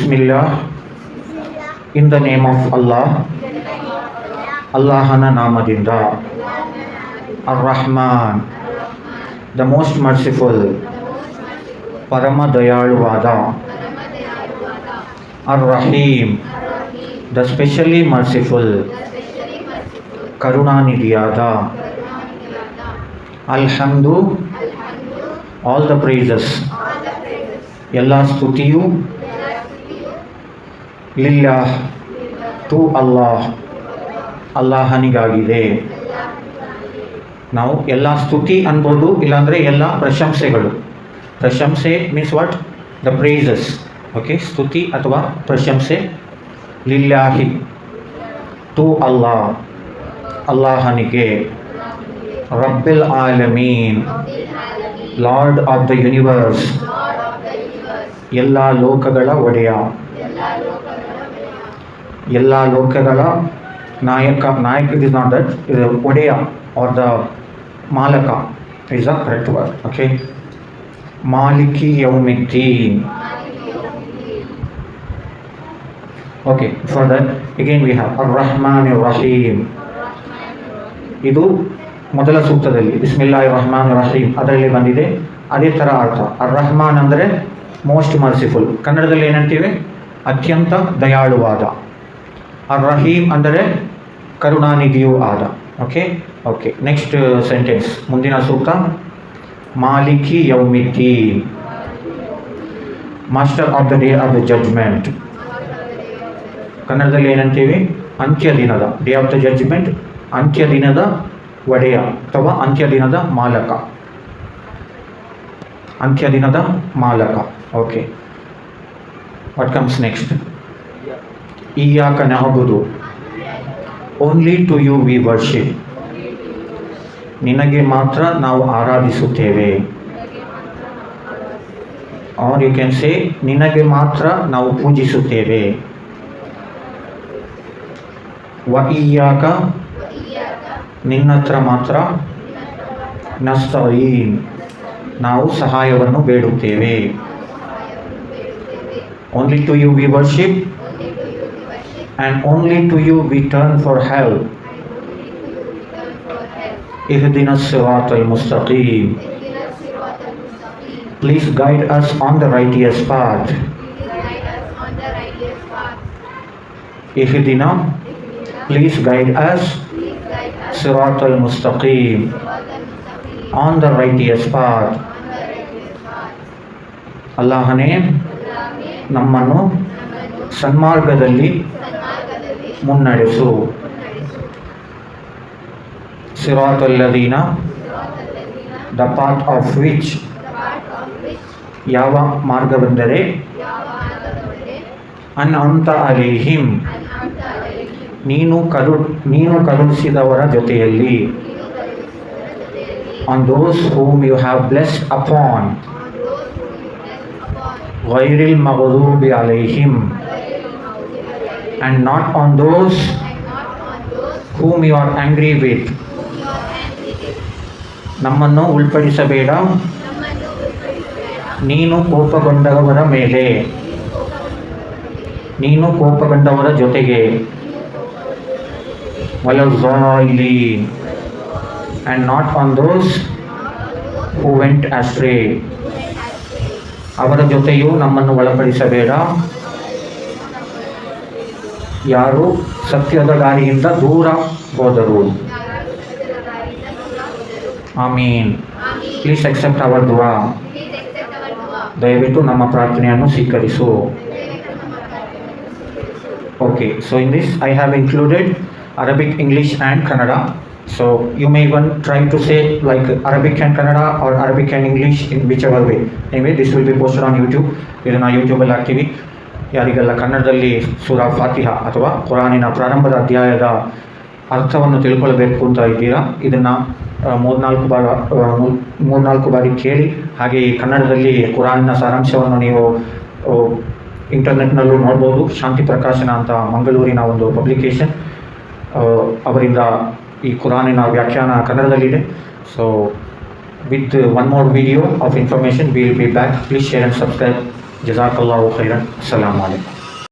Bismillah, in the name of Allah, Allahana Namadinda, Ar-Rahman, the most merciful, Parama Dayaluvada, Ar-Rahim, the specially merciful, Karunanidiyada, Alhamdu, all the praises, Yalla Stutiyu, Lillah, to Allah, Allahaniಗಾಗಿದೆ. ನಾವು ಎಲ್ಲ ಸ್ತುತಿ ಅನ್ಬೋದು, ಇಲ್ಲಾಂದರೆ ಎಲ್ಲ ಪ್ರಶಂಸೆಗಳು. ಪ್ರಶಂಸೆ means what? The praises. Okay, ಸ್ತುತಿ ಅಥವಾ ಪ್ರಶಂಸೆ. ಲಿಲ್ಲಾಹಿ, ಟು ಅಲ್ಲಾ, ಅಲ್ಲಾಹನಿಗೆ. ರಬ್ಬಿಲ್ ಆಲಮೀನ್, ಲಾರ್ಡ್ ಆಫ್ ದ ಯೂನಿವರ್ಸ್, ಎಲ್ಲ ಲೋಕಗಳ ಒಡೆಯ, ಎಲ್ಲ ಲೋಕಗಳ ನಾಯಕ. ಇಟ್ ಇಸ್ ನಾಟ್ ದಟ್, ಒಡೆಯ or the malaka is a correct word. Okay, maliki yawmiddin. Okay, for that again we have ar-rahman ar-rahim. ಇದು ಮೊದಲ ಸೂಕ್ತದಲ್ಲಿ ಬಿಸ್ಮಿಲ್ಲಾಹಿರ್ ರಹಮಾನಿರ್ ರಹೀಮ್ ಅದರಲ್ಲಿ ಬಂದಿದೆ. ಅದೇ ಥರ ಅರ್ಥ. ar-rahman ಅಂದರೆ ಮೋಸ್ಟ್ ಮರ್ಸಿಫುಲ್. ಕನ್ನಡದಲ್ಲಿ ಏನಂತೀವಿ? ಅತ್ಯಂತ ದಯಾಳುವಾದ. ar-rahim ಅಂದರೆ ಕರುಣಾನಿಧಿಯೂ ಆದ. ಓಕೆ ಓಕೆ, ನೆಕ್ಸ್ಟ್ ಸೆಂಟೆನ್ಸ್, ಮುಂದಿನ ಸೂಕ್ತ. ಮಾಲಿಕಿ ಯೌಮಿದ್ದೀನ್, master of the day of the judgement. ಕನ್ನಡದಲ್ಲಿ ಏನಂತೀವಿ? ಅಂತ್ಯ ದಿನದ, ಡೇ ಆಫ್ ದ ಜಡ್ಜ್ಮೆಂಟ್, ಅಂತ್ಯ ದಿನದ ಒಡೆಯ ಅಥವಾ ಅಂತ್ಯ ದಿನದ ಮಾಲಕ. ಅಂತ್ಯ ದಿನದ ಮಾಲಕ. Okay, what comes next? ಇಯ್ಯಾಕ ನಅಬುದು, only to you we worship. ನಿನಗೆ ಮಾತ್ರ ನಾವು ಆರಾಧಿಸುತ್ತೇವೆ. ಆರ್ ಯು ಕ್ಯಾನ್ ಸೇ ನಿನಗೆ ಮಾತ್ರ ನಾವು ಪೂಜಿಸುತ್ತೇವೆ. ವ ಇಯ್ಯಾಕ, ನಿನ್ನತ್ರ ಮಾತ್ರ. ನಸ್ತഈನ್, ನಾವು ಸಹಾಯವನ್ನು ಬೇಡುತ್ತೇವೆ. Only to you we worship and only to you we turn for help. Ihdina as-siratal mustaqim, please guide us on the righteous path. Ihdina, please guide us, siratal mustaqim, on the righteous path. ಅಲ್ಲಾಹನೇ ನಮ್ಮನ್ನು ಸನ್ಮಾರ್ಗದಲ್ಲಿ ಮುನ್ನಡೆಸು. ಸಿರಾತಲ್ಲದೀನ, the path of which, ಯಾವ ಮಾರ್ಗವೆಂದರೆ. ಅನ್ಅಮ್ತ ಅಲೈಹಿಮ್, ನೀನು ಕರುಣಿಸಿದವರ ಜೊತೆಯಲ್ಲಿ. On those whom you have blessed upon. ಗೈರಿಲ್ ಮಗ್ದೂಬಿ ಅಲೈಹಿಮ್, and not on those whom you are angry with. ನಮ್ಮನ್ನು ಉಲ್ಪಡಿಸಬೇಡ, ನೀನು ಕೋಪಗೊಂಡವರ ಮೇಲೆ, ನೀನು ಕೋಪಗೊಂಡವರ ಜೊತೆಗೆ. ವಲಜ್ಜಾಲಿನ್, and not on those who went astray. ಅವರ ಜೊತೆಯೂ ನಮ್ಮನ್ನು ಒಳಪಡಿಸಬೇಡ, ಯಾರು ಸತ್ಯದ ದಾರಿಯಿಂದ ದೂರ ಹೋದರು. ಆಮೀನ್. ಪ್ಲೀಸ್ ಅಕ್ಸೆಪ್ಟ್ ಅವರ್ ದುವಾ. ದಯವಿಟ್ಟು ನಮ್ಮ ಪ್ರಾರ್ಥನೆಯನ್ನು ಸ್ವೀಕರಿಸು. Okay, so in this I have included Arabic, English and Kannada. So you may even try to say like Arabic and Kannada or Arabic and English in whichever way. Anyway, this will be posted on YouTube. ಇದನ್ನು ಯೂಟ್ಯೂಬಲ್ಲಿ ಹಾಕ್ತೀವಿ. ಯಾರಿಗೆಲ್ಲ ಕನ್ನಡದಲ್ಲಿ ಸೂರಾ ಫಾತಿಹಾ ಅಥವಾ ಕುರಾನಿನ ಪ್ರಾರಂಭದ ಅಧ್ಯಾಯದ ಅರ್ಥವನ್ನು ತಿಳ್ಕೊಳ್ಬೇಕು ಅಂತ ಇದ್ದೀರಾ, ಇದನ್ನು ಮೂರ್ನಾಲ್ಕು ಬಾರಿ ಕೇಳಿ. ಹಾಗೆ ಈ ಕನ್ನಡದಲ್ಲಿ ಕುರಾನಿನ ಸಾರಾಂಶವನ್ನು ನೀವು ಇಂಟರ್ನೆಟ್ನಲ್ಲೂ ನೋಡ್ಬೋದು. ಶಾಂತಿ ಪ್ರಕಾಶನ ಅಂತ ಮಂಗಳೂರಿನ ಒಂದು ಪಬ್ಲಿಕೇಶನ್, ಅವರಿಂದ ಈ ಕುರಾನಿನ ವ್ಯಾಖ್ಯಾನ ಕನ್ನಡದಲ್ಲಿದೆ. So with one more video of information, we will be back. Please share and subscribe. Jazakallahu khairan. Assalamu alaikum.